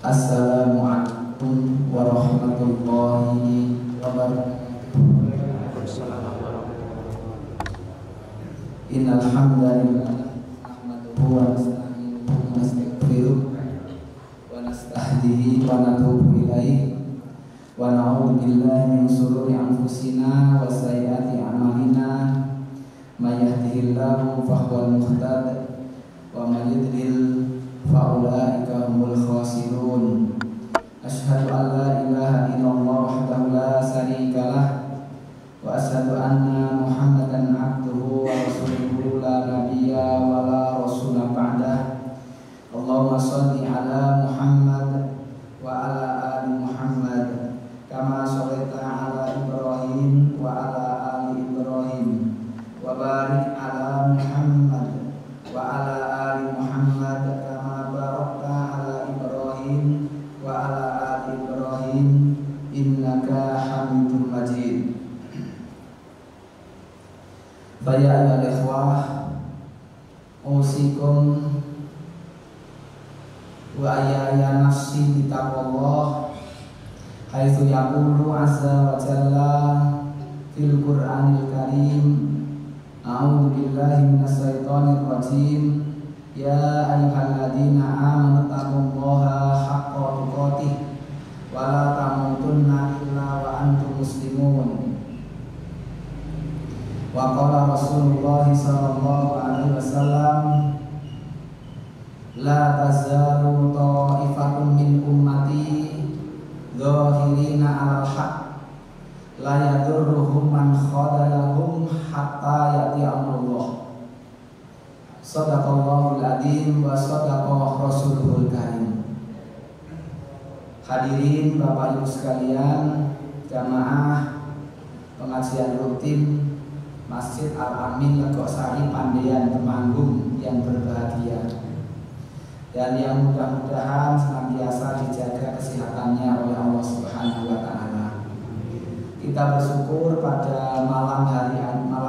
Assalamualaikum warahmatullahi wabarakatuh. Innal hamdalillah nahmaduhu wa nasta'inuhu wa nastaghfiruh wa nastahdihi wa natubu ilaihi wa na'udzu billahi min shururi anfusina wa sayyiati a'malina may yahdihillahu fahuwal muhtad wa may yudlil fa ulaika humul khasirun. Asyhadu an la ilaha illallah wahdahu la syarikalah wa asyhadu anna Muhammadan abduhu wa rasuluhu la nabiyya wa la rasula ba'dah. Allahumma shalli ala Muhammad wa ala ali Muhammad kama shallaita ala Ibrahim wa ala ali Ibrahim wa barik ala Muhammad wa ala ali Muhammad kama barakta ala Ibrahim wa ala ali Ibrahim innaka Hamidum Majid. Faya ayyuhal ikhwah usikum wa ayya nafsi bitaqwallah haitsu yaqulu azza wa jalla fil Qur'anil Karim a'udzu billahi minasy syaithanir rajim ya ayyuhalladzina amanu taqullaha haqqa tuqatih wa la tamutunna illa wa antum muslimun. Wa qala Rasulullah sallallahu alaihi wasallam la tazalu ta'ifatun min ummati dhahirina 'alal haqq la yadurruhum man khadalahum hatta ya'ti amrullah. Shadaqallahul adzim wa shadaqa rasuluhul karim. Hadirin Bapak Ibu sekalian, jamaah pengajian rutin Masjid Al-Amin Legosari Pandean Temanggung yang berbahagia dan yang mudah-mudahan senantiasa dijaga kesehatannya oleh Allah Subhanahu wa taala. Kita bersyukur pada malam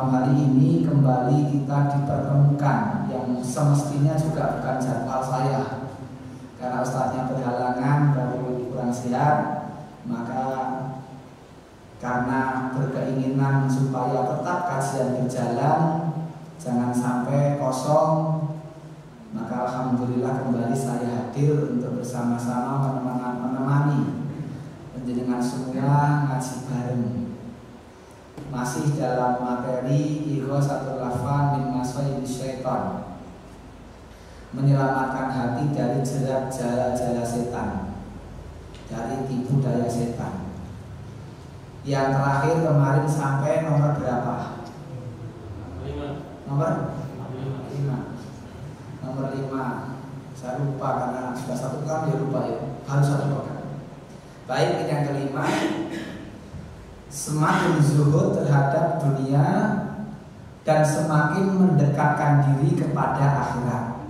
hari ini kembali kita dipertemukan yang semestinya juga bukan jadwal saya karena ustadznya berhalangan baru kurang sehat, maka karena berkeinginan supaya tetap kajian berjalan, jangan sampai kosong, maka alhamdulillah kembali saya hadir untuk bersama-sama menemani penjenengan semua ngaji bareng. Masih dalam materi Ighosatul Lahfan min Masyayidis Syaitan, menyelamatkan hati dari jerat jala-jala setan, dari tipu daya setan. Yang terakhir kemarin sampai nomor berapa? 5. Nomor 5. Nomor 5. Saya lupa karena sudah satu kali ya lupa ya. Harus satu kali. Baik, ini yang kelima. Semakin zuhud terhadap dunia dan semakin mendekatkan diri kepada akhirat.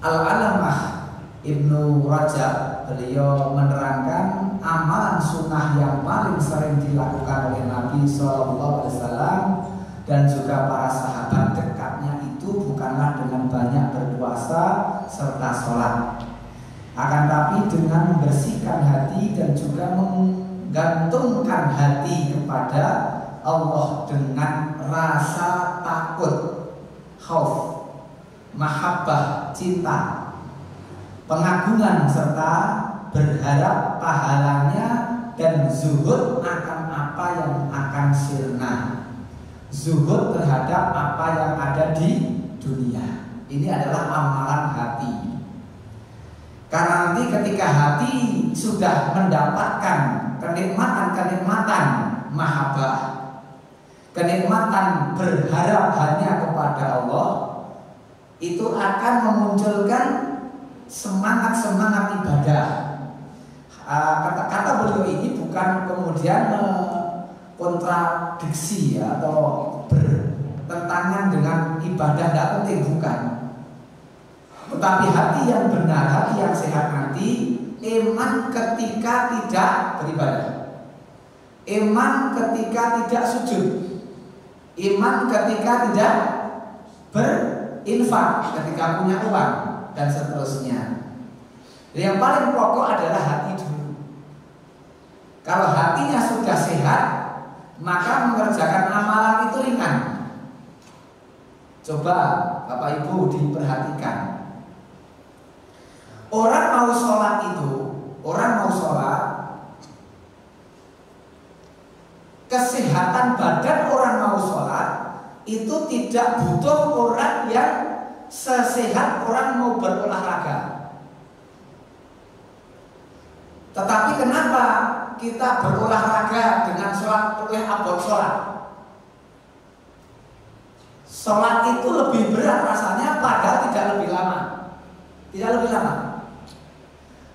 Al-Alamah Ibnu Rajab beliau menerangkan amalan sunnah yang paling sering dilakukan oleh Nabi SAW dan juga para sahabat dekatnya itu bukanlah dengan banyak berpuasa serta sholat, akan tapi dengan membersihkan hati dan juga menggantungkan hati kepada Allah dengan rasa takut, khauf, mahabbah, cinta, pengagungan serta berharap pahalanya dan zuhud akan apa yang akan sirna, zuhud terhadap apa yang ada di dunia. Ini adalah amalan hati. Karena nanti ketika hati sudah mendapatkan kenikmatan mahabbah, kenikmatan berharap hanya kepada Allah, itu akan memunculkan semangat ibadah. Kata beliau ini bukan kemudian kontradiksi atau bertentangan dengan ibadah tidak penting, bukan. Tetapi hati yang benar, hati yang sehat nanti iman ketika tidak beribadah, iman ketika tidak sujud, iman ketika tidak berinfak ketika punya uang, dan seterusnya. Yang paling pokok adalah hati dulu. Kalau hatinya sudah sehat, maka mengerjakan amalan itu ringan. Coba Bapak Ibu diperhatikan. Orang mau sholat itu, kesehatan badan orang mau sholat itu tidak butuh orang yang sesehat orang mau berolahraga. Tetapi kenapa kita berolahraga dengan sholat oleh abot sholat? Sholat itu lebih berat rasanya, padahal tidak lebih lama. Tidak lebih lama.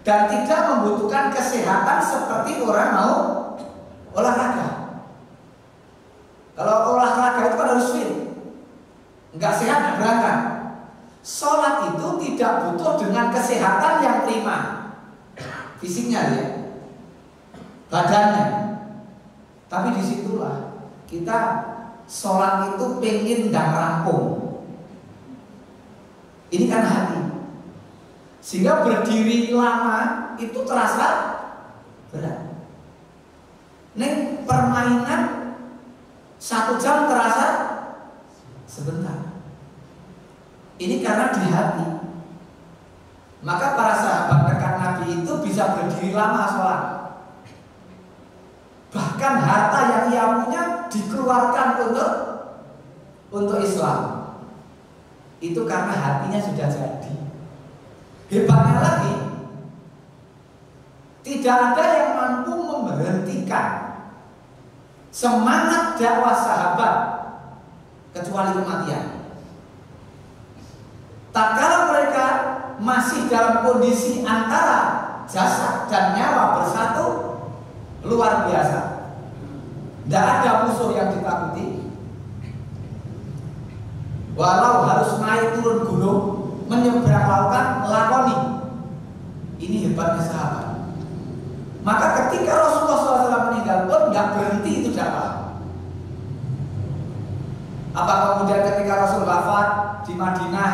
Dan tidak membutuhkan kesehatan seperti orang mau olahraga. Kalau olahraga itu kan harus fit, nggak sehat nggak berangkat. Sholat itu tidak butuh dengan kesehatan yang prima, fisiknya ya, badannya. Tapi disitulah kita sholat itu pengen dan rampung. Ini kan hati. Sehingga berdiri lama itu terasa berat. Nih permainan 1 jam terasa sebentar. Ini karena di hati. Maka para sahabat dekat Nabi itu bisa berdiri lama sholat. Bahkan harta yang ia punya dikeluarkan untuk Islam. Itu karena hatinya sudah jadi. Hebatnya lagi, tidak ada yang mampu memberhentikan semangat dakwah sahabat kecuali kematian. Tak kala mereka masih dalam kondisi antara jasad dan nyawa bersatu, luar biasa. Tidak ada musuh yang ditakuti. Walau harus naik turun gunung, menyeberang lautan, lakoni. Ini hebatnya sahabat. Maka ketika Rasulullah SAW meninggal pun nggak berhenti itu dakwah. Apa kemudian ketika Rasul wafat di Madinah,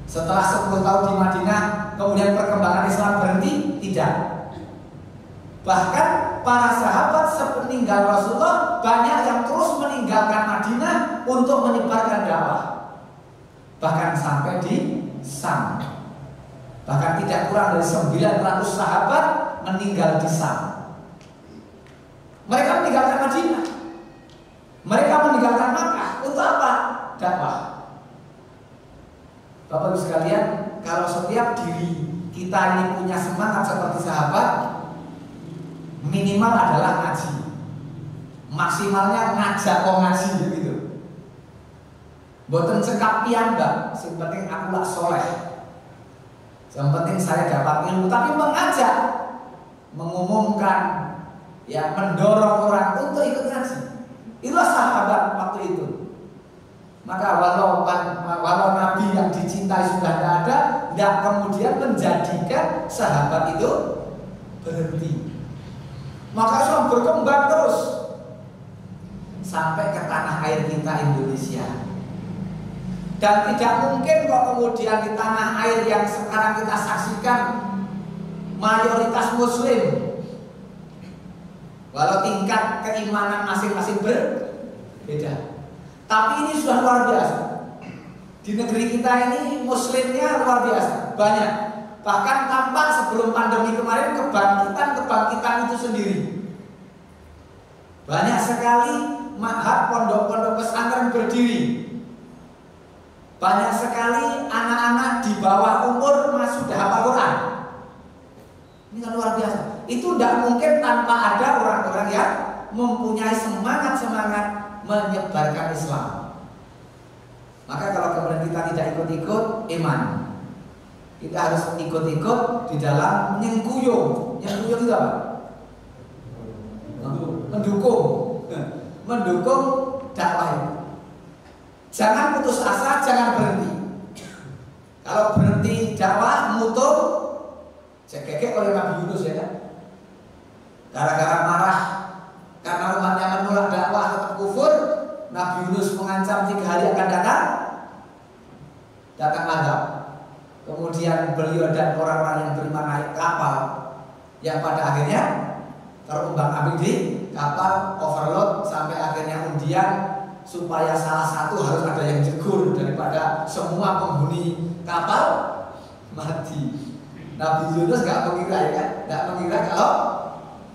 setelah 10 tahun di Madinah, kemudian perkembangan Islam berhenti? Tidak. Bahkan para sahabat sepeninggal Rasulullah banyak yang terus meninggalkan Madinah untuk menyebarkan dakwah. Bahkan sampai di Sam. Bahkan tidak kurang dari 900 sahabat meninggal di Sam. Mereka meninggalkan Madinah. Mereka meninggalkan Makkah. Untuk apa? Dakwah. Bapak Ibu sekalian, kalau setiap diri kita ini punya semangat seperti sahabat, minimal adalah ngaji. Maksimalnya ngajak ngaji gitu. Boten cekap piyambak, yang penting aku lak soleh. Yang penting saya dapat ilmu, tapi mengajak, mengumumkan, ya mendorong orang untuk ikut ngaji. Itulah sahabat waktu itu. Maka walau Nabi yang dicintai sudah tidak ada, tidak kemudian menjadikan sahabat itu berhenti. Maka Islam berkembang terus sampai ke tanah air kita Indonesia. Dan tidak mungkin kok kemudian di tanah air yang sekarang kita saksikan mayoritas Muslim, walau tingkat keimanan masing-masing berbeda, tapi ini sudah luar biasa. Di negeri kita ini Muslimnya luar biasa, banyak. Bahkan tampak sebelum pandemi kemarin kebangkitan itu sendiri. Banyak sekali madhab pondok-pondok pesantren berdiri. Banyak sekali anak-anak di bawah umur sudah hafal Quran. Ini kan luar biasa. Itu tidak mungkin tanpa ada orang-orang yang mempunyai semangat menyebarkan Islam. Maka kalau kemudian kita tidak ikut-ikut, iman. Kita harus ikut-ikut di dalam nyengkuyung. Nyengkuyung itu apa? Mendukung dakwah itu. Jangan putus asa, jangan berhenti. Kalau berhenti dakwah, mutu, cekek oleh Nabi Yunus ya kan? Gara-gara marah karena umatnya menolak dakwah tetap kufur, Nabi Yunus mengancam 3 hari akan datang azab. kemudian beliau dan orang-orang yang terima naik kapal, yang pada akhirnya terumbang-ambing di kapal, overload sampai akhirnya undian supaya salah satu harus ada yang jegur daripada semua penghuni kapal mati. Nabi Yunus nggak mengira ya kan, nggak mengira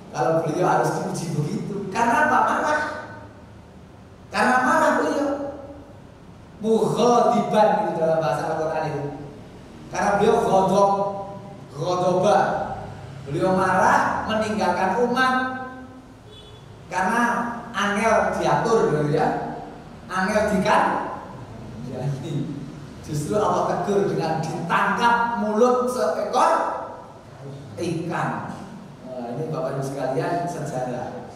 kalau beliau harus diuji begitu. Karena apa? Marah. Karena marah beliau. Mughadiban itu dalam bahasa Al-Quran itu. Karena beliau ghodoba. Beliau marah meninggalkan umat karena angel diatur gitu ya. Angel jadi justru Allah tegur dengan ditangkap mulut seekor ikan. Nah, ini Bapak Ibu sekalian sejarah.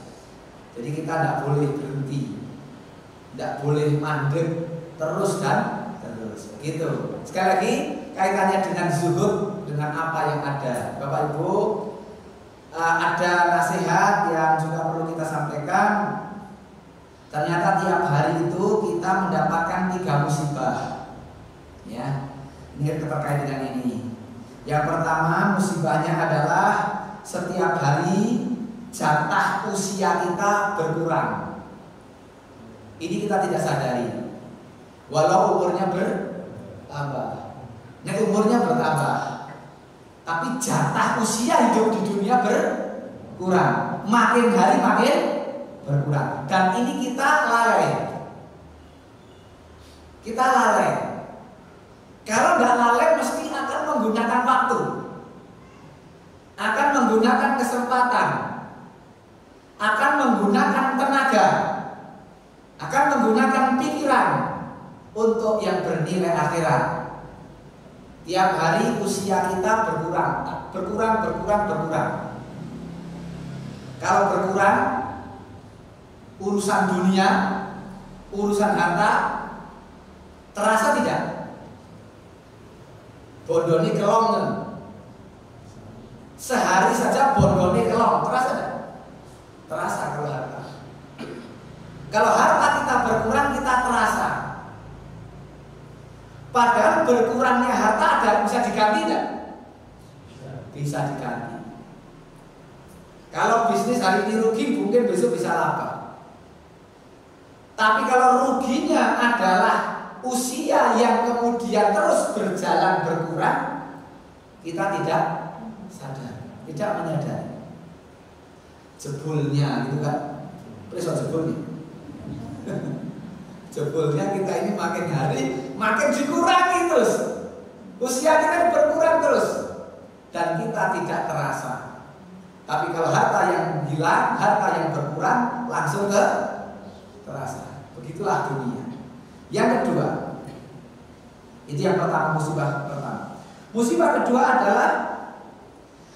Jadi kita tidak boleh berhenti, tidak boleh mandek terus dan terus. Begitu. Sekali lagi kaitannya dengan zuhud, dengan apa yang ada. Bapak Ibu, ada nasihat yang juga perlu kita sampaikan. Ternyata tiap hari itu kita mendapatkan 3 musibah. Ya, ini terkait dengan ini. Yang pertama musibahnya adalah setiap hari jatah usia kita berkurang. Ini kita tidak sadari. Walau umurnya bertambah, umurnya bertambah, tapi jatah usia hidup di dunia berkurang. Makin hari makin berkurang. Dan ini kita lalai. Kita lalai. Kalau nggak lalai mesti akan menggunakan waktu, akan menggunakan kesempatan, akan menggunakan tenaga, akan menggunakan pikiran untuk yang bernilai akhirat. Tiap hari usia kita berkurang. Kalau berkurang, urusan dunia, urusan harta terasa tidak? Bondone kelong, sehari saja bondone kelong, terasa tidak? Terasa kalau harta. Kalau harta kita berkurang, kita terasa. Padahal berkurangnya harta ada bisa diganti tidak? Bisa diganti. Kalau bisnis hari ini rugi, mungkin besok bisa laba. Tapi kalau ruginya adalah usia yang kemudian terus berjalan berkurang, kita tidak sadar, tidak menyadari. Jebulnya gitu kan, persoalan jebulnya. Jebulnya kita ini makin hari makin dikurangi terus, usia kita berkurang terus, dan kita tidak terasa. Tapi kalau harta yang hilang, harta yang berkurang, langsung terasa. Begitulah dunia. Yang kedua, itu yang pertama, musibah pertama. Musibah kedua adalah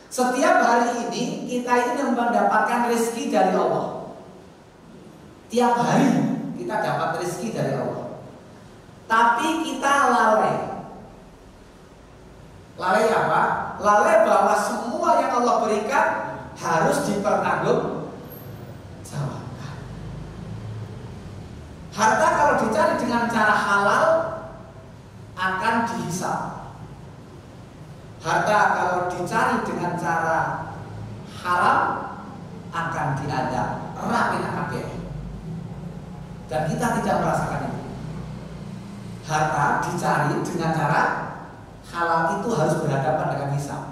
setiap hari ini kita ini mendapatkan rezeki dari Allah. Tiap hari kita dapat rezeki dari Allah. Tapi kita lalai. Lalai apa? Lalai bahwa semua yang Allah berikan harus dipertanggungjawabkan. Harta kalau dicari dengan cara halal akan dihisab. Harta kalau dicari dengan cara haram akan diadab. Rapin kabeh. Dan kita tidak merasakan itu. Harta dicari dengan cara halal itu harus berhadapan dengan hisab.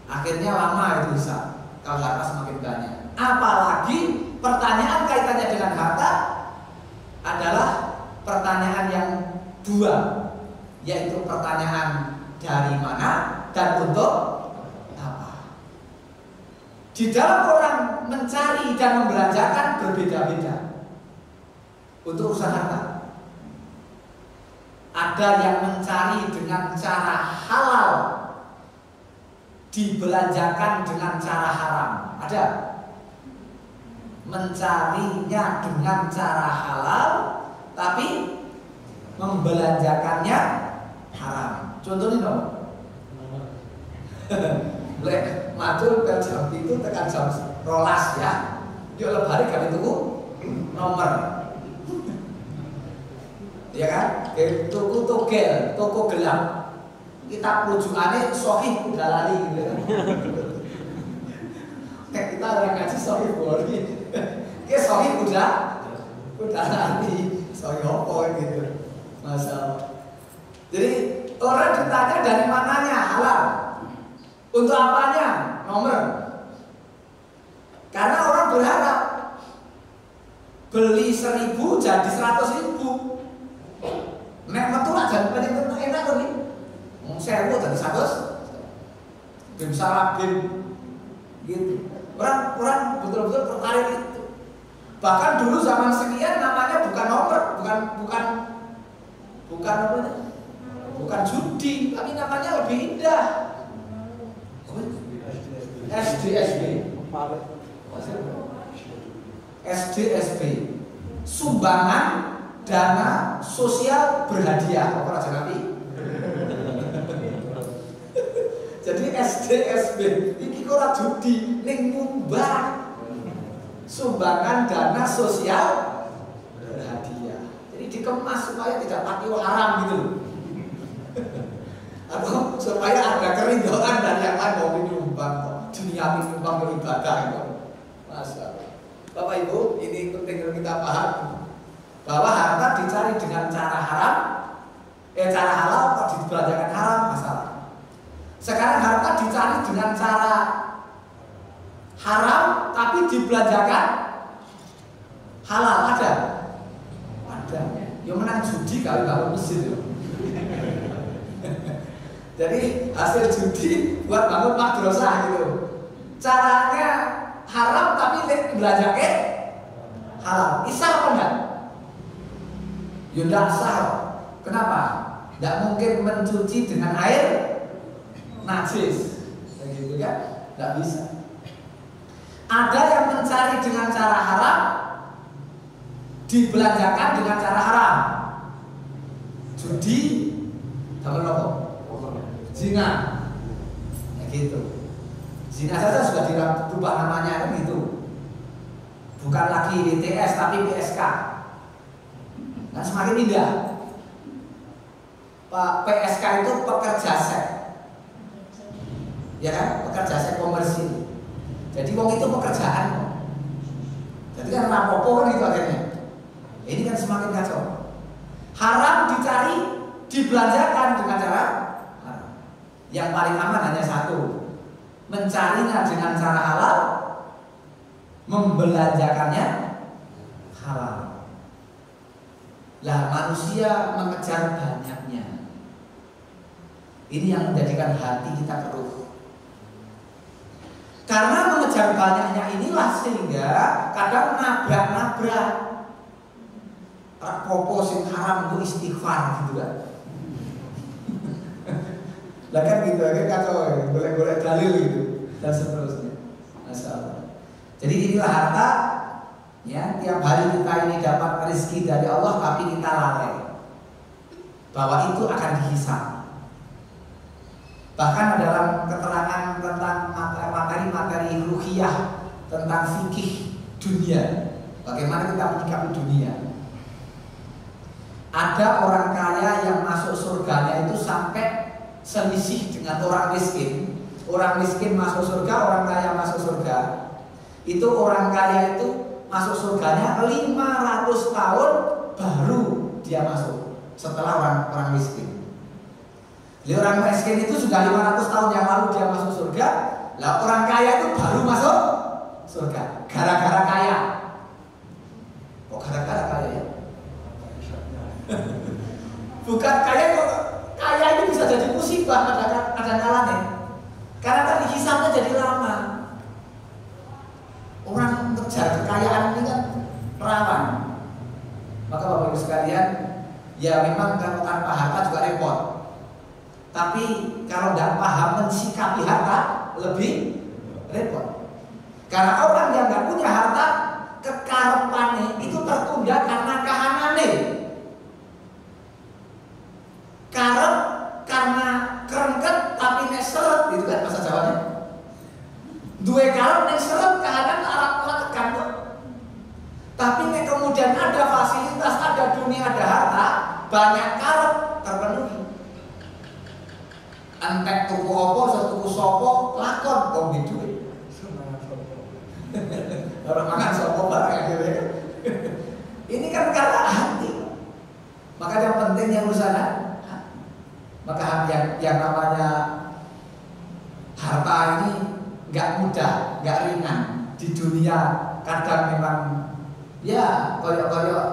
Akhirnya lama itu hisab kalau harta semakin banyak. Apalagi pertanyaan kaitannya dengan harta adalah pertanyaan yang dua, yaitu pertanyaan dari mana dan untuk apa. Di dalam orang mencari dan membelanjakan berbeda-beda untuk urusan harta. Ada yang mencari dengan cara halal, dibelanjakan dengan cara haram. Ada mencarinya dengan cara halal, tapi membelanjakannya haram. Contohnya dong, lek matur ke jam itu tekan jam rolas ya, yo lebari kali itu nomor. ya kan? Tuku togel, toko gelap. Kita rujukannya Sahih udah lali gitu kan. Kita orang ngaji Sahih boleh. Kita Sahih udah lali. Sahih apa gitu. Masalah. Jadi orang ditanya dari mananya halal. Untuk apanya? Nomor. Karena orang berharap beli 1.000 jadi 100.000. Nek metu aja paling enak kok nih. 1.000 jadi 100. Bim sarabim gitu. Orang betul-betul tertarik itu. Bahkan dulu zaman sekian namanya bukan nomor, bukan judi, tapi namanya lebih indah. SDSB, sumbangan dana sosial berhadiah. Apa aja nanti? Jadi SDSB, ini ora judi, ning nyumbang sumbangan dana sosial berhadiah. Jadi dikemas supaya tidak pakai haram gitu loh. Atau supaya ada kerinduan dari yang lain mau menyumbang, dunia menyumbang beribadah itu. Masalah. Bapak Ibu, ini penting kita paham bahwa harta dicari dengan cara haram, cara halal atau dibelanjakan haram masalah. Sekarang harta dicari dengan cara haram tapi dibelanjakan halal, ada. Yang menang judi kalau Mesir. Jadi hasil judi buat bangun madrasah gitu. Caranya haram tapi belanjake halal. Isah apa enggak? Ya enggak sah. Kenapa? Enggak mungkin mencuci dengan air najis. Begitu kan? Enggak bisa. Ada yang mencari dengan cara haram, dibelanjakan dengan cara haram. Judi, sama apa? Zina, ya gitu. Zina saja sudah dirubah namanya kan gitu. Bukan lagi WTS tapi PSK. Nah semakin indah. PSK itu pekerja seks, ya kan? Pekerja seks komersil. Jadi wong itu pekerjaan. Jadi kan rapopo kan itu akhirnya. Ini kan semakin kacau. Haram dicari, dibelanjakan dengan cara haram. Yang paling aman hanya satu, mencarinya dengan cara halal, membelanjakannya halal. Lah manusia mengejar banyaknya. Ini yang menjadikan hati kita keruh. Karena mengejar banyaknya inilah sehingga kadang nabrak-nabrak. Rapopo sing haram itu istighfar gitu kan. Lah kan gitu kan kacau ya, boleh-boleh dalil gitu dan seterusnya. Masalah. Jadi inilah harta ya, tiap hari kita ini dapat rezeki dari Allah tapi kita lalai bahwa itu akan dihisab. Bahkan dalam keterangan tentang materi-materi ruhiyah tentang fikih dunia, bagaimana kita menyikapi dunia. Ada orang kaya yang masuk surganya itu sampai selisih dengan orang miskin. Orang miskin masuk surga, orang kaya masuk surga. Itu orang kaya itu masuk surganya 500 tahun baru dia masuk setelah orang miskin. Jadi orang miskin itu sudah 500 tahun yang lalu dia masuk surga. Lah orang kaya itu baru masuk surga gara-gara kaya. Kok gara-gara kaya ya? Bukan kaya kok, kaya ini bisa jadi musibah kadang-kadang karena kan hisabnya jadi lama. Orang mengejar kekayaan ini kan rawan. Maka Bapak Ibu sekalian, ya memang kalau tanpa harta juga repot. Tapi kalau tidak paham mensikapi harta lebih repot. Karena orang yang tidak punya harta, kekarepannya itu tertunda karena kahanane. Karep karena kerengket tapi nek seret gitu kan bahasa Jawanya. Dua karep nek seret kahanan arah tekan kok. Tapi nek kemudian ada fasilitas, ada dunia, ada harta, banyak karep terpenuhi. Entek tuku apa, tuku sopo, lakon kok di duit. Orang makan sopo barang akhirnya. Ini kan karena hati. Maka yang penting yang urusan hati. Maka yang namanya harta ini nggak mudah, nggak ringan. Di dunia kadang memang ya koyok-koyok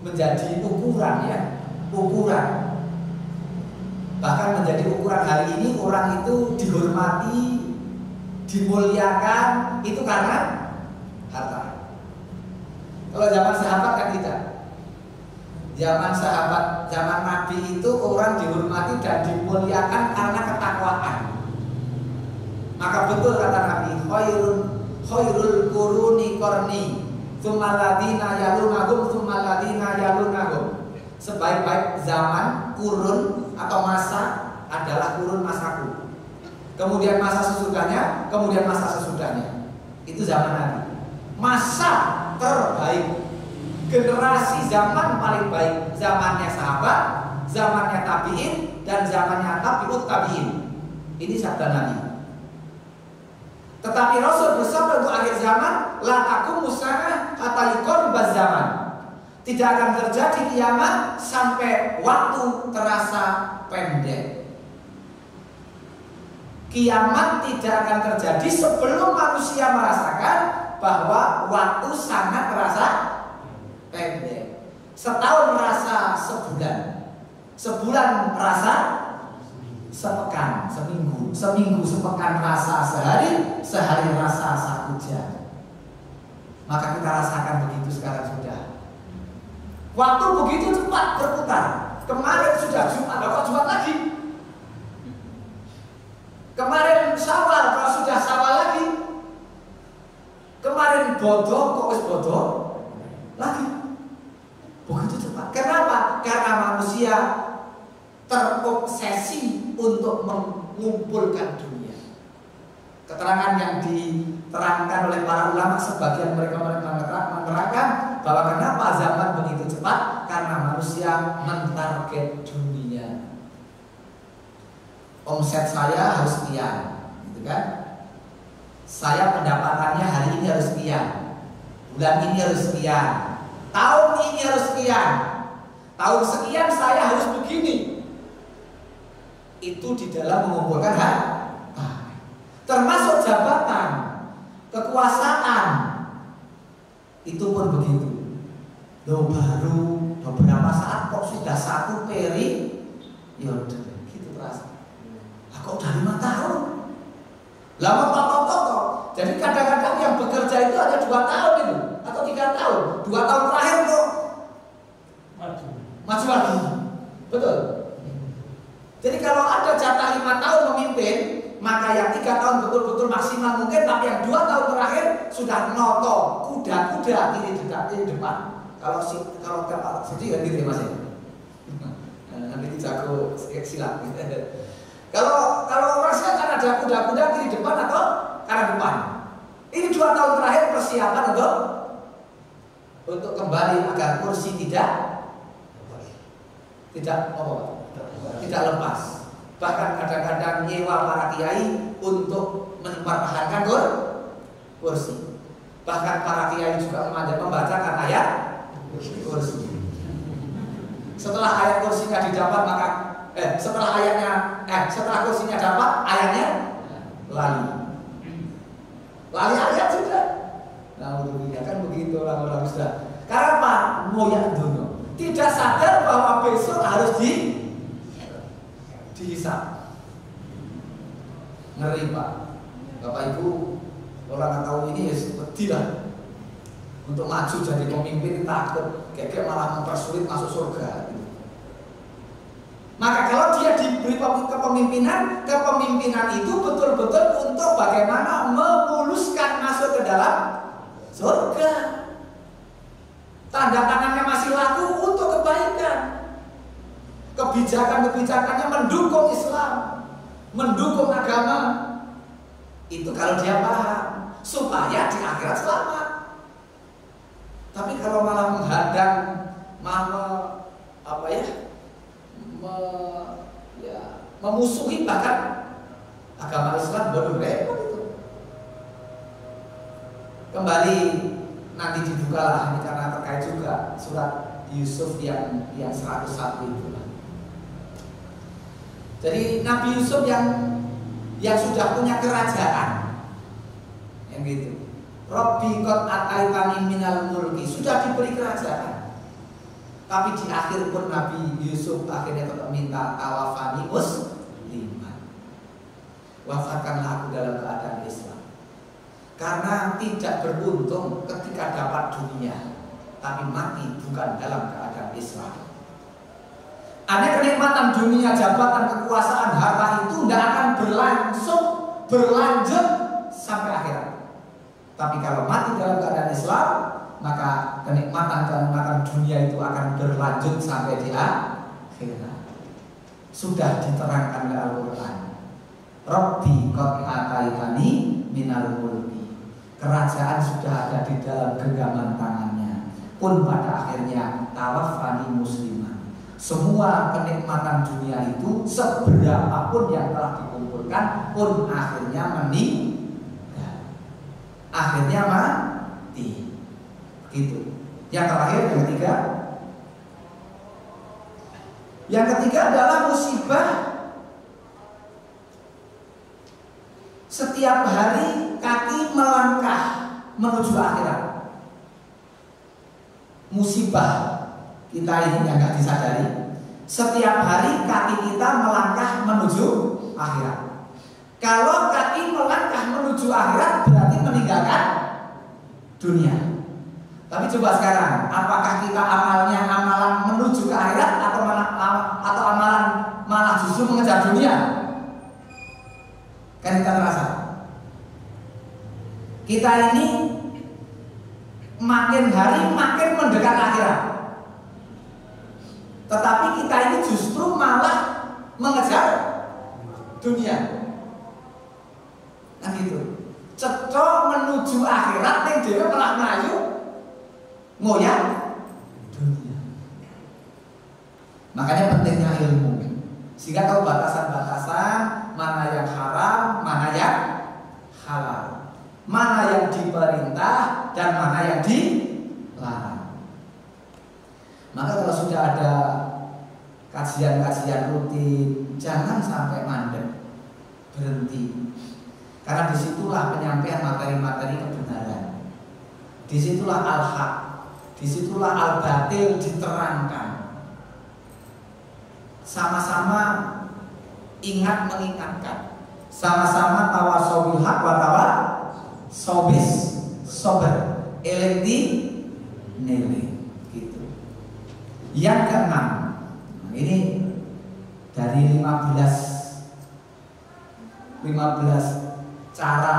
menjadi ukuran ya, ukuran. Bahkan menjadi ukuran hari ini orang itu dihormati, dimuliakan itu karena harta. Kalau zaman sahabat kan tidak. Zaman sahabat, zaman Nabi itu orang dihormati dan dimuliakan karena ketakwaan. Maka betul kata Nabi, khairul quruni qarni, tsummal ladzina yalunahum. Sebaik-baik zaman kurun atau masa adalah kurun masaku. Kemudian masa sesudahnya, kemudian masa sesudahnya. Itu zaman Nabi. Masa terbaik, generasi zaman paling baik, zamannya sahabat, zamannya tabi'in, dan zamannya tabi'ut tabi'in. Ini sabda Nabi. Tetapi Rasul bersabda untuk akhir zaman, la taqumu saa'ah hatta yuqarribaz zaman. Tidak akan terjadi kiamat sampai waktu terasa pendek. Kiamat tidak akan terjadi sebelum manusia merasakan bahwa waktu sangat terasa pendek. Setahun merasa sebulan, sebulan merasa sepekan, seminggu sepekan rasa sehari, sehari rasa satu jam. Maka kita rasakan begitu sekarang sudah. Waktu begitu cepat berputar. Kemarin sudah Jumat, kok Jumat lagi? Kemarin Syawal, kalau sudah Syawal lagi. Kemarin bodoh, kok wis bodoh lagi. Begitu cepat. Kenapa? Karena manusia terobsesi untuk mengumpulkan dunia. Keterangan yang diterangkan oleh para ulama, sebagian mereka menerangkan bahwa kenapa zaman begitu cepat, karena manusia mentarget dunia. Omset saya harus sekian, gitu kan? Saya pendapatannya hari ini harus sekian, bulan ini harus sekian, tahun ini harus sekian, tahun sekian saya harus begini. Itu di dalam mengumpulkan harta, termasuk jabatan, kekuasaan. Itu pun begitu. Loh, baru beberapa saat kok sudah satu periode, gitu terasa. Kok udah 5 tahun? Lama totok. Jadi kadang-kadang yang bekerja itu hanya 2 tahun itu, atau 3 tahun. 2 tahun terakhir kok maju lagi. Betul. Jadi kalau ada jatah 5 tahun memimpin, maka yang 3 tahun betul-betul maksimal mungkin, tapi yang 2 tahun terakhir sudah noto, kuda-kuda ini depan. Kalau kapal sedih kan gitu ya Mas ya. Nanti jago silat. Kalau orang silat kan ada kuda-kuda kiri depan atau kanan depan. Ini 2 tahun terakhir persiapan untuk kembali agar kursi tidak lepas. Bahkan kadang-kadang nyewa para kiai untuk mempertahankan kursi. Bahkan para kiai juga membacakan ayat kursi. Setelah ayat kursinya didapat, maka setelah kursinya dapat, ayatnya lali ayat sudah. Nah, kan begitu orang-orang sudah. Karena apa? Moyak dunia. Tidak sadar bahwa besok harus dihisab. Ngeri Pak. Bapak Ibu, orang tahu ini ya seperti lah. Untuk maju jadi pemimpin takut, kayak malah mempersulit masuk surga. Maka kalau dia diberi kepemimpinan itu betul-betul untuk bagaimana memuluskan masuk ke dalam surga. Tanda tangannya masih laku untuk kebaikan. Kebijakan-kebijakannya mendukung Islam, mendukung agama. Itu kalau dia paham, supaya di akhirat selamat. Tapi kalau malah menghadang, memusuhi bahkan agama Islam. Baru repot itu. Kembali nanti dibukalah ini karena terkait juga surat Yusuf yang 101 itu. Jadi Nabi Yusuf yang sudah punya kerajaan, yang gitu. Rabbi qad ataitani minal mulki, sudah diberi kerajaan. Tapi di akhir pun Nabi Yusuf akhirnya tetap minta tawafani musliman. Wafatkanlah aku dalam keadaan Islam. Karena tidak beruntung ketika dapat dunia, tapi mati bukan dalam keadaan Islam. Ada kenikmatan dunia, jabatan, kekuasaan, harta itu tidak akan berlanjut sampai akhirat. Tapi kalau mati dalam keadaan Islam, maka kenikmatan dunia itu akan berlanjut sampai di akhirat. Sudah diterangkan oleh Al-Quran. Rabbi qad ataitani minal mulki. Kerajaan sudah ada di dalam genggaman tangannya. Pun pada akhirnya tawaffani musliman. Semua kenikmatan dunia itu seberapapun yang telah dikumpulkan pun akhirnya meninggal, akhirnya mati. Gitu. Yang terakhir, yang ketiga adalah musibah. Setiap hari kaki melangkah menuju akhirat. Musibah kita ini yang nggak disadari. Setiap hari kaki kita melangkah menuju akhirat. Kalau kaki melangkah menuju akhirat berarti meninggalkan dunia. Tapi coba sekarang, apakah kita amalan menuju ke akhirat atau amalan malah justru mengejar dunia? Kan kita terasa. Kita ini makin hari makin mendekat akhirat. Tetapi kita ini justru malah mengejar dunia. Nah gitu. Cetok menuju akhirat yang dia malah melayu ngoyang dunia. Makanya pentingnya ilmu. Sehingga tahu batasan-batasan mana yang haram, mana yang halal, mana yang diperintah dan mana yang dilarang. Maka kalau sudah ada kajian-kajian rutin, jangan sampai mandek, berhenti. Karena disitulah penyampaian materi-materi kebenaran. Disitulah al-haq, disitulah al-batil diterangkan. Sama-sama ingat mengingatkan, sama-sama tawasau bil haq wa tawasau bis sabr, elenti nilai gitu. Yang keenam, ini dari 15 cara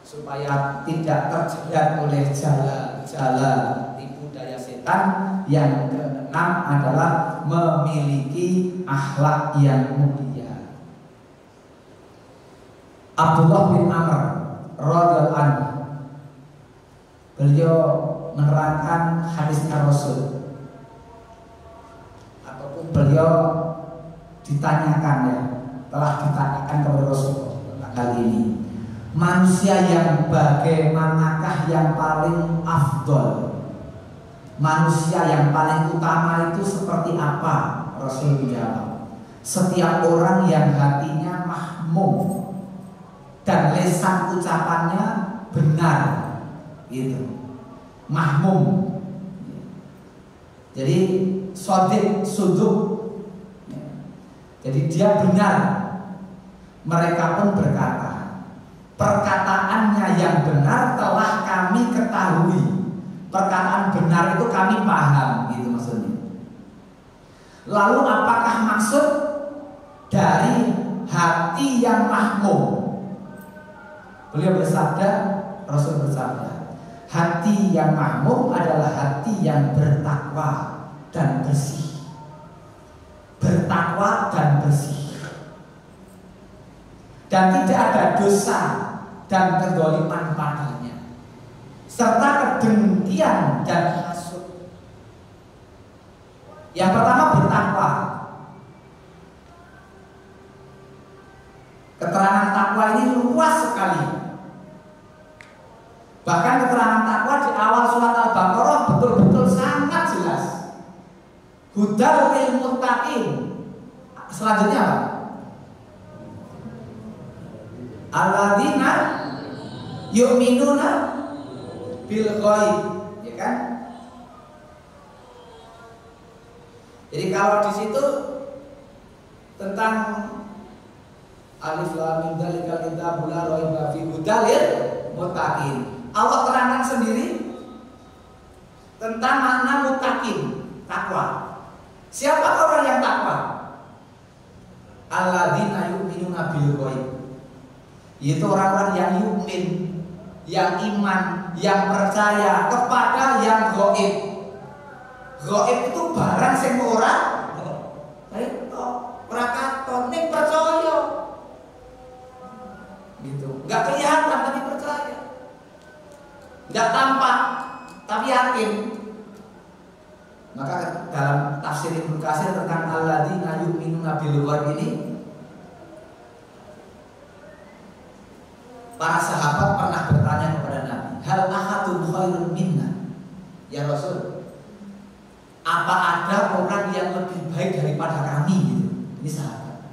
supaya tidak terjerat oleh jala tipu daya setan. Yang keenam adalah memiliki akhlak yang mulia. Abdullah bin Amr radhiyallahu anhu, beliau menerangkan hadisnya Rasul, ataupun beliau ditanyakan telah ditanyakan kepada Rasul tentang hal ini. Manusia yang bagaimanakah yang paling afdol? Manusia yang paling utama itu seperti apa? Rasul menjawab, setiap orang yang hatinya mahmum dan lisan ucapannya benar, gitu. Mahmum. Jadi shodiq suduk. Jadi dia benar. Mereka pun berkata, perkataannya yang benar telah kami ketahui. Perkataan benar itu kami paham, gitu maksudnya. Lalu apakah maksud dari hati yang mahmum? Beliau bersabda, Rasul bersabda, hati yang mahmum adalah hati yang bertakwa dan bersih. Bertakwa dan bersih. Dan tidak ada dosa dan kedzaliman padanya, serta kedengkian dan hasud. Yang pertama bertakwa. Keterangan takwa ini luas sekali. Bahkan keterangan takwa di awal surat Al-Baqarah betul-betul sangat jelas. Hudal lil muttaqin. Selanjutnya apa? Alladzina yu'minuna bil ghaib, ya kan? Jadi kalau di situ tentang alif lam mim dzalikal kitabul la raiba fihi hudal lil muttaqin. Allah terangkan sendiri tentang makna muttaqin, takwa. Siapa orang yang takwa? Alladzina yu'minuna bil ghaib. Yaitu orang-orang yang yu'min, yang iman, yang percaya kepada yang ghaib. Ghaib itu barang sing ora katon ning percaya. Gitu. Enggak kelihatan tapi percaya. Enggak tampak tapi yakin. Maka dalam tafsir Ibnu Katsir tentang alladzina yu'minuna bil ghaib ini, para sahabat pernah bertanya kepada Nabi, hal ahadun khairun minna ya Rasul, apa ada orang yang lebih baik daripada kami gitu. Ini sahabat.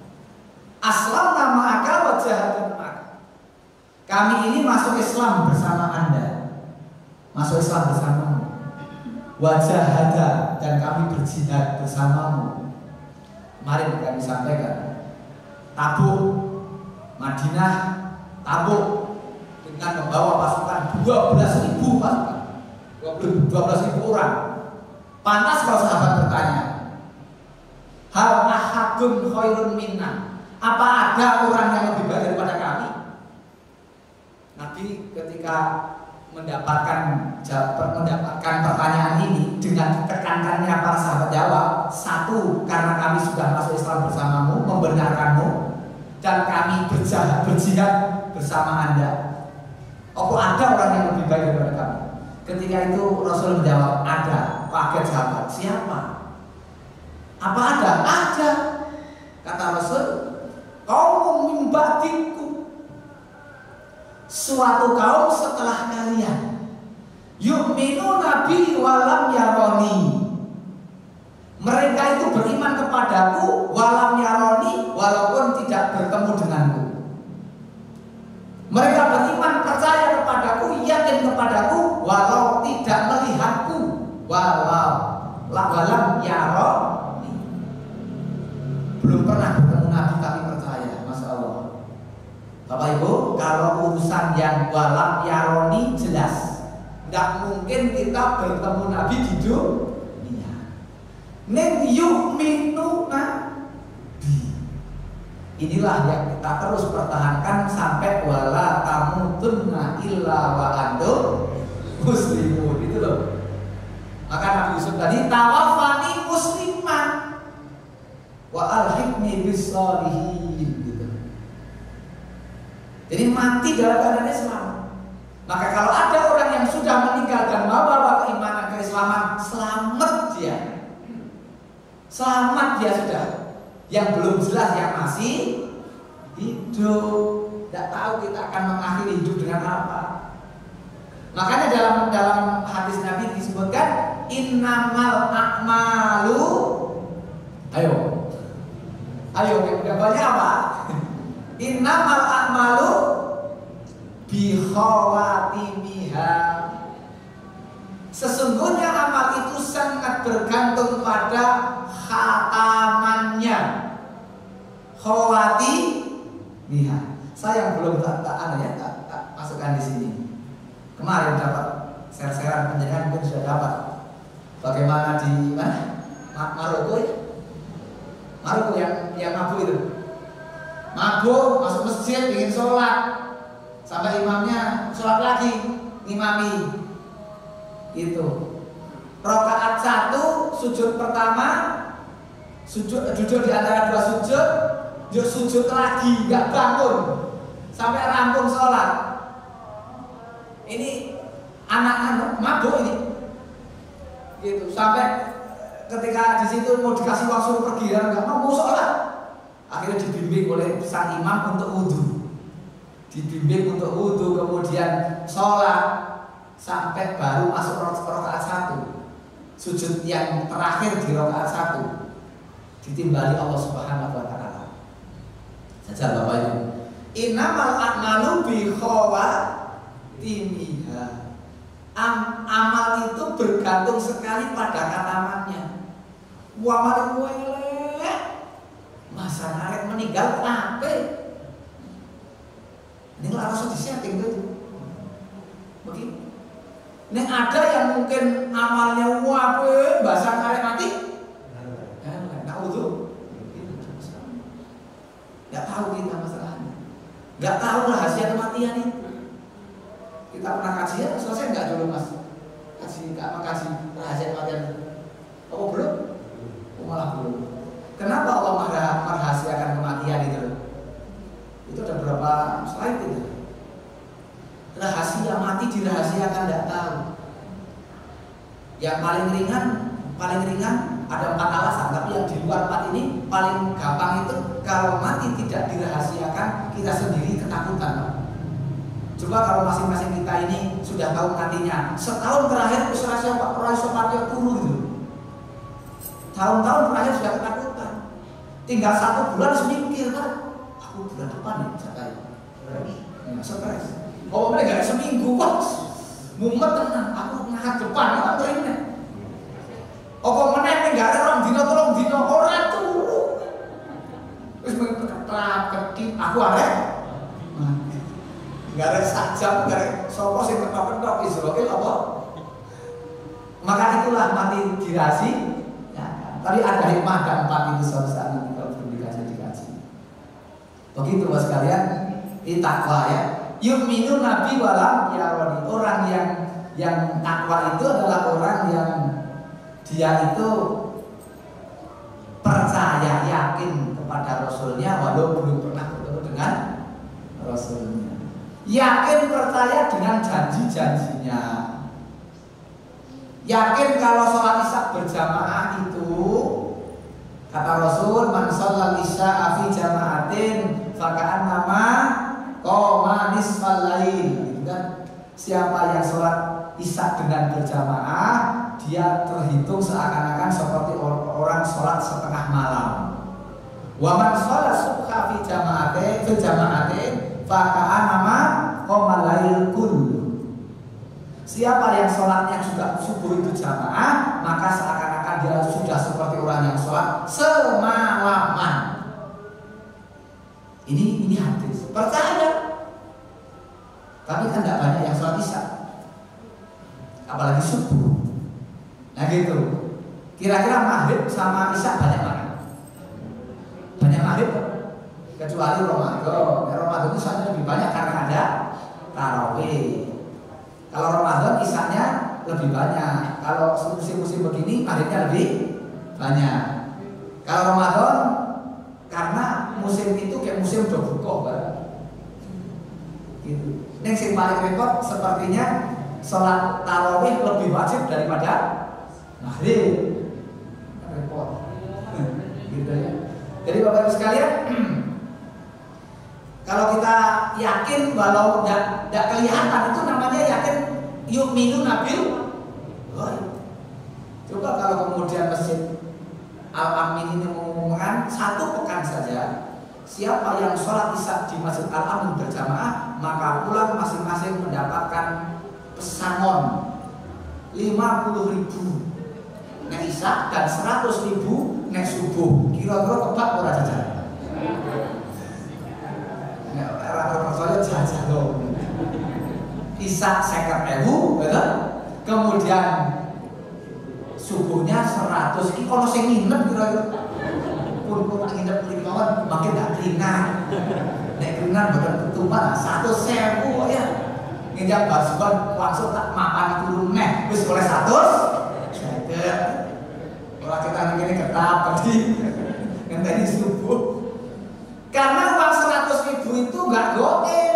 Aslamna ma'aka wa jahadna ma'aka. Kami ini masuk Islam bersama Anda. Masuk Islam bersamamu. Wa jahada, dan kami berjihad bersamamu. Kemarin kami sampaikan Tabuk, Madinah, Tabuk dengan membawa pasukan 12.000 pasukan, 12.000 orang. Pantas kalau sahabat bertanya, hal ahadun khairun minna, apa ada orang yang lebih baik daripada kami? Nabi ketika mendapatkan pertanyaan ini dengan ditekankannya para sahabat jawab, satu, karena kami sudah masuk Islam bersamamu, membenarkanmu, dan kami berjihad bersama Anda. Apa ada orang yang lebih baik daripada kamu? Ketika itu Rasul menjawab, ada. Kaget sahabat, siapa? Apa ada? Ada. Kata Rasul, kaum min ba'dikum, suatu kaum setelah kalian, yu'minuna bi walam yaroni, mereka itu beriman kepadaku walam yaroni, walaupun tidak bertemu denganku. Mereka beriman, percaya kepadaku, yakin kepadaku, walau tidak melihatku, walam yaroni, belum pernah bertemu Nabi tapi percaya. Masya Allah. Bapak Ibu, kalau urusan yang walam yaroni jelas, nggak mungkin kita bertemu Nabi di dunia. Nen yu'minuna bi. Inilah yang kita terus pertahankan sampai wala tamutunna illa wa antum muslimun. Itu loh. Maka Nabi Yusuf tadi tawaffani musliman wa alhiqni bis sholihin gitu. Jadi mati dalam keadaan Islam. Maka kalau ada orang yang sudah meninggal dan membawa keimanan keislaman, selamat dia. Selamat dia sudah. Yang belum jelas yang masih hidup. Tidak tahu kita akan mengakhiri hidup dengan apa. Makanya dalam hadis Nabi disebutkan innamal a'malu, ayo gambarnya apa? Innamal a'malu bi khawatimiha. Sesungguhnya amal itu sangat bergantung pada khatamannya. Khawatimiha. Saya belum tak masukkan di sini. Kemarin dapat share-sharean penjaringan, mungkin sudah dapat. Bagaimana di mana? Maroko ya? Maroko yang mabuk itu. Mabuk, masuk masjid, ingin sholat, sampai imamnya sholat lagi, ngimami. Itu. Rakaat 1, sujud pertama, duduk di antara dua sujud, dia sujud lagi, nggak bangun, sampai rampung sholat. Ini anak-anak mabuk ini, gitu, sampai ketika di situ mau dikasih uang suruh pergi, ya nggak mau sholat. Akhirnya dibimbing oleh sang imam untuk wudhu, dibimbing untuk wudhu, kemudian sholat sampai baru masuk rakaat 1, sujud yang terakhir di rakaat 1, ditimbali Allah Subhanahu Wa Taala. Jajal Bapak Ibu, innamal a'malu bi khawatimiha. Amal itu bergantung sekali pada katamannya. Amal elek, masa arek meninggal apa? Ini langsung disetting tuh. Begitu. Nek ada yang mungkin amalnya wape, bahasa arek mati. Nggak utuh. Nggak tahu kita masalahnya. Nggak tahu rahasia kematian itu. Kita pernah kaji ya, selesai nggak dulu mas? Kaji, nggak mengkaji rahasia kematian. Oh belum? Oh, malah belum. Kenapa Allah merahasiakan kematian itu? Itu ada berapa slide itu? Rahasia mati dirahasiakan tidak tahu. Yang paling ringan ada 4 alasan, tapi yang di luar 4 ini paling gampang itu kalau mati tidak dirahasiakan kita sendiri ketakutan. Coba kalau masing-masing kita ini sudah tahu matinya, setahun terakhir rahasia Pak Roy turun gitu. Tahun-tahun terakhir sudah ketakutan. Tinggal 1 bulan semingkir kan, aku bulan depan nih saya stres. Oh mereka gak seminggu kok, mumet tenang. Aku ngahat depan, aku terima. Oh kok meneng gak ada orang dino orang turu. Terus mengetap ketip, aku ada. Gak ada sajam, gak ada sopos yang ketok-ketok Israel apa. Maka itulah mati dirasi. Ya, tapi ada hikmah dan 4 itu suatu saat nanti kalau belum dikaji. Begitu bos sekalian, ini takwa ya. Yu'minu nabi walam yaroni. Orang yang takwa itu adalah orang yang dia itu percaya yakin kepada Rasulnya walau belum pernah bertemu dengan Rasulnya. Yakin percaya dengan janji-janjinya. Yakin kalau sholat isya berjamaah itu kata Rasul, man shallal isya fi jama'atin faka'an nama qoma nisfal lail, gitu kan? Siapa yang sholat isya dengan berjamaah, dia terhitung seakan-akan seperti orang sholat setengah malam. Wa man sholat subha fi jama'atin faka'an nama qoma lail kullu. Siapa yang sholatnya juga subuh itu jamaah, maka seakan-akan dia sudah seperti orang yang sholat semalaman. Ini hadis. Percaya. Tapi kan tidak banyak yang sholat isya, apalagi subuh. Nah gitu. Kira-kira maghrib sama isya banyak mana? Banyak maghrib, kecuali Ramadan. Ramadan itu soalnya lebih banyak karena ada tarawih. Kalau Ramadan isanya lebih banyak. Kalau musim-musim begini maghribnya lebih banyak. Kalau Ramadan karena musim itu kayak musim udah buka banget. Gitu. Yang sing paling repot sepertinya sholat tarawih lebih wajib daripada maghrib. Repot. Gitu ya. Jadi Bapak Ibu sekalian, kalau kita yakin walau tidak kelihatan itu namanya yakin yu'minu nabil. Coba kalau kemudian Masjid Al-Amin ini mengumumkan 1 pekan saja, siapa yang sholat isya di Masjid Al-Amin berjamaah, maka pulang masing-masing mendapatkan pesangon 50.000 nek isya dan 100.000 nek subuh. Kira-kira kebak ora jajan? Nek ora percaya jajan lho. Isya 50.000, betul? Kemudian subuhnya 100. Iki kalau sing nginep kira-kira pun nginep mriki mawon makin gak keringan. Nek keringan boten ketupat 100.000 ya. Nginjak basuhan langsung tak makan turun neh wis oleh 100. Jaget. Ora kita ngene ketap tadi. Ngenteni subuh. Karena uang 100.000 itu enggak goib.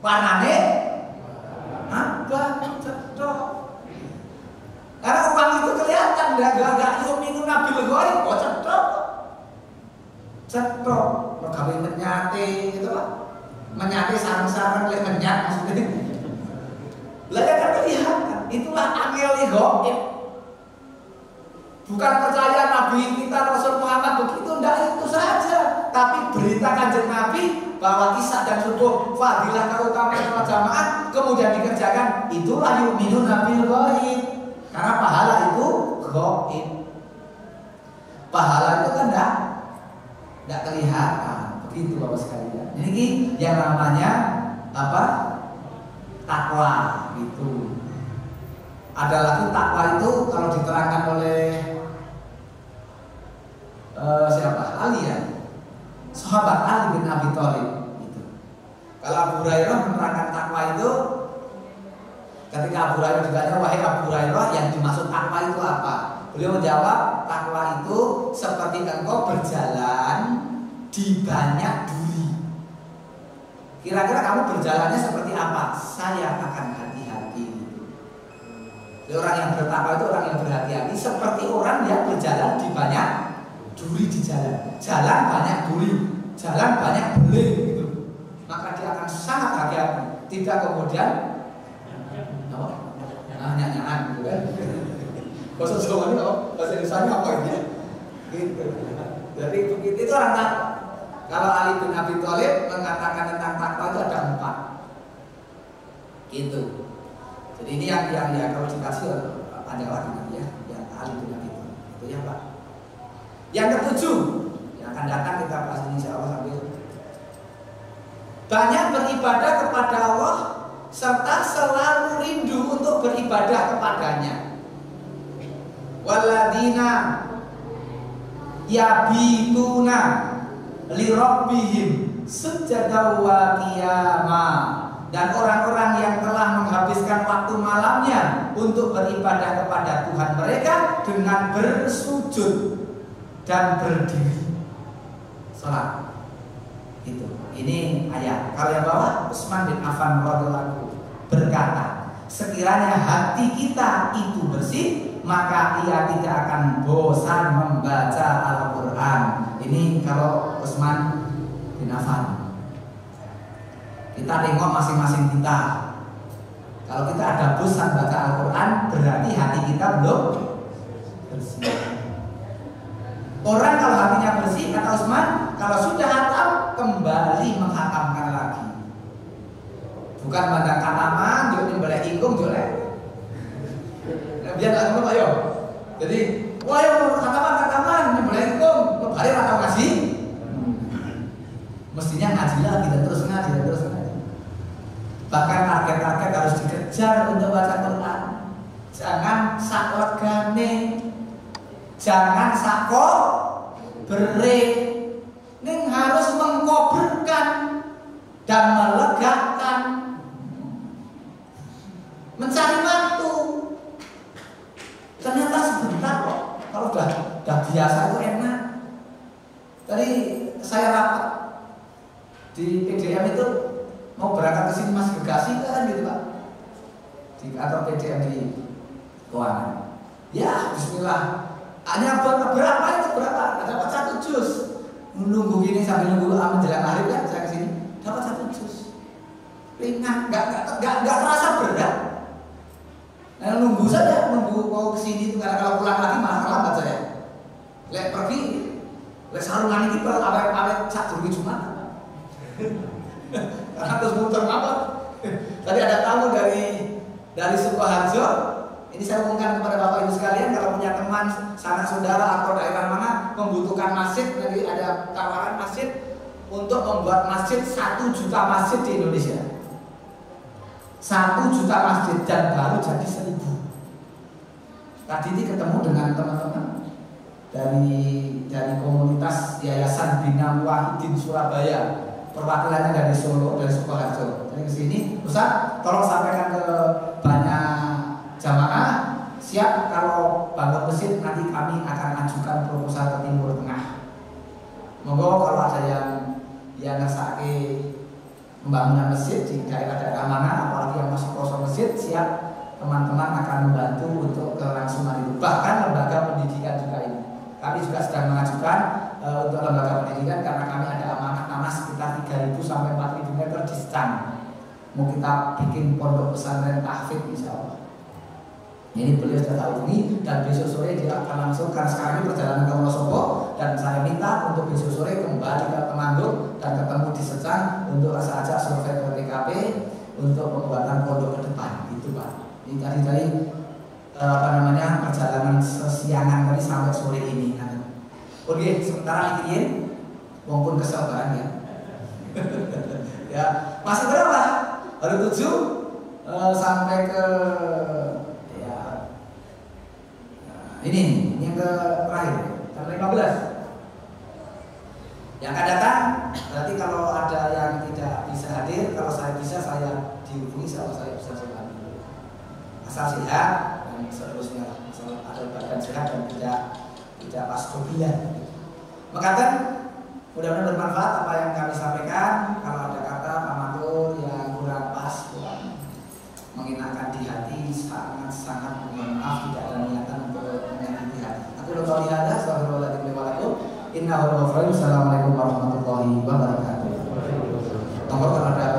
Warnane abang cetok. Karena uang itu kelihatan, enggak cetok gawe menyate gitu Pak. Menyate sarang-sarang lek menyat maksudnya. Lah kan kelihatan, itulah angel ghaib. Bukan percaya Nabi kita Rasul Muhammad begitu, enggak itu saja. Tapi berita Kanjeng Nabi bahwa Isya dan subuh fadilah keutamaan sholat jamaah kemudian dikerjakan, itulah yu'minun bil ghaib. Karena pahala itu ghaib. Pahala itu kan enggak kelihatan. Begitu Bapak sekalian. Ini yang namanya apa? Takwa itu. Ada lagi takwa itu kalau diterangkan oleh siapa? Ali ya. Sahabat Ali bin Abi Thalib itu. Kalau Abu Hurairah menerangkan takwa itu, ketika Abu Hurairah ditanya, wahai Abu Hurairah, yang dimaksud takwa itu apa? Beliau menjawab, takwa itu seperti engkau berjalan di banyak duri. Kira-kira kamu berjalannya seperti apa? Saya akan hati-hati. Orang yang bertakwa itu orang yang berhati-hati, seperti orang yang berjalan di banyak duri di jalan. Jalan banyak duri, jalan banyak beling gitu. Maka dia akan sangat hati-hati. Tidak kemudian nyanyi-nyanyian gitu kan. Bahasa Jawa ini bahasa Indonesia apa ini? Gitu. Jadi begitu itu orang takwa. Kalau Ali bin Abi Thalib mengatakan tentang takwa itu ada 4. Gitu. Jadi ini yang kalau dikasih panjang lagi nanti ya, yang Ali bin Abi Thalib. Itu ya Pak. Yang ke-7 yang akan datang kita bahas ini insya Allah sambil banyak beribadah kepada Allah serta selalu rindu untuk beribadah kepadanya. Waladina yabituna lirabbihim sujada wa qiyama, dan orang-orang yang telah menghabiskan waktu malamnya untuk beribadah kepada Tuhan mereka dengan bersujud dan berdiri salat. Itu. Ini ayat. Kalau yang bawah Utsman bin Affan radhiyallahu anhu berkata, sekiranya hati kita itu bersih, maka ia tidak akan bosan membaca Al-Quran. Ini kalau Utsman bin Affan. Kita tengok masing-masing kita. Kalau kita ada bosan baca Al-Quran, berarti hati kita belum bersih. Orang kalau hatinya bersih, kata Utsman, kalau sudah hatam, kembali menghatamkan lagi. Bukan mandang kataman, jadi boleh ingkung, boleh. Biar nggak ngomong ayo. Jadi, wah yo kataman, boleh ingkung, kembali atau ngasih. Mestinya ngaji lagi dan terus ngaji. Bahkan target-target harus dikejar untuk baca Quran. Jangan saklegane, jangan sako bere, ning harus mengkoberkan dan melegakan, mencari waktu. Ternyata sebentar kok. Kalau udah biasa itu enak. Tadi saya rapat di PDM itu mau berangkat ke sini Mas Gegasi kan gitu Pak, di kantor PDM di keuangan. Ya Bismillah, hanya berapa itu berapa? Dapat 1 juz. Nunggu gini sambil nunggu menjelang maghrib kan saya kesini dapat 1 juz. Ringan, nggak terasa berat. Nah, nunggu saja, nunggu mau kesini itu karena kalau pulang lagi malah terlambat saya. Lek pergi, lek sarungan ini baru awet sak durung Jumat. Karena terus muter apa? Tadi ada tamu dari Sukoharjo. Ini saya umumkan kepada Bapak Ibu sekalian, kalau punya teman, sanak saudara atau daerah mana membutuhkan masjid, nanti ada tawaran masjid untuk membuat masjid 1 juta masjid di Indonesia. 1 juta masjid dan baru jadi 1000. Tadi ini ketemu dengan teman-teman dari komunitas Yayasan Bina Wahidin Surabaya, perwakilannya dari Solo, dari Sukoharjo. Jadi kesini, Ustaz, tolong sampaikan ke banyak jamaah, siap kalau bangun masjid nanti kami akan ajukan proposal ke Timur Tengah. Monggo kalau ada yang ngersake pembangunan masjid di daerah-daerah mana, apalagi yang masih kosong masjid, siap teman-teman akan membantu untuk kelangsungan itu. Bahkan lembaga pendidikan juga ini. kami juga sedang mengajukan untuk lembaga pendidikan karena kami ada amanah tanah sekitar 3.000 sampai 4.000 meter di Stang. Mau kita bikin pondok pesantren tahfidz insya Allah. Ini beliau sudah tahu ini dan besok sore dia akan langsung karena sekarang ini perjalanan ke Wonosobo dan saya minta untuk besok sore kembali ke Temanggung dan ketemu di Secang untuk saya ajak survei ke TKP untuk pembuatan pondok ke depan itu Pak. Ini tadi perjalanan sesiangan tadi sampai sore ini. Oke, sementara mikirin maupun kesel banget ya. Ya, masih berapa? Baru 7 sampai ke ini yang ke terakhir, tanggal 15. Yang akan datang, berarti kalau ada yang tidak bisa hadir, kalau saya bisa saya dihubungi, kalau saya bisa jalan. Asal sehat dan seterusnya, asal ada badan sehat dan tidak pas kebilan. Makanya mudah-mudahan bermanfaat apa yang kami sampaikan. Kalau ada kata Pak Matur yang kurang pas, kurang mengenakan di hati, sangat mohon maaf, tidak ada niatan untuk menyakiti hati. Aku lupa lihat, astagfirullahaladzim wa lakum. Innahu ghafurun. Assalamualaikum warahmatullahi wabarakatuh. Nomor kalau ada